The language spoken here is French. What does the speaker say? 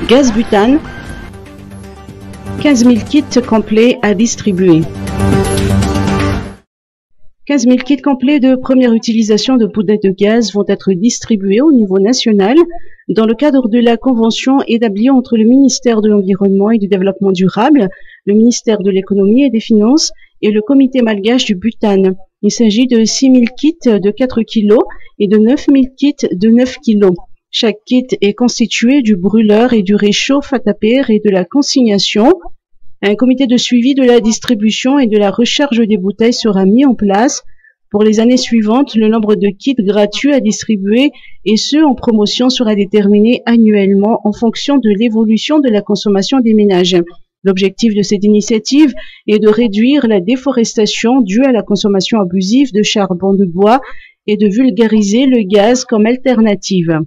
Gaz butane, 15 000 kits complets à distribuer. 15 000 kits complets de première utilisation de bouteilles de gaz vont être distribués au niveau national dans le cadre de la convention établie entre le ministère de l'Environnement et du Développement durable, le ministère de l'Économie et des Finances et le Comité malgache du butane. Il s'agit de 6 000 kits de 4 kg et de 9 000 kits de 9 kg. Chaque kit est constitué du brûleur et du réchauffe à taper et de la consignation. Un comité de suivi de la distribution et de la recharge des bouteilles sera mis en place. Pour les années suivantes, le nombre de kits gratuits à distribuer et ceux en promotion sera déterminé annuellement en fonction de l'évolution de la consommation des ménages. L'objectif de cette initiative est de réduire la déforestation due à la consommation abusive de charbon de bois et de vulgariser le gaz comme alternative.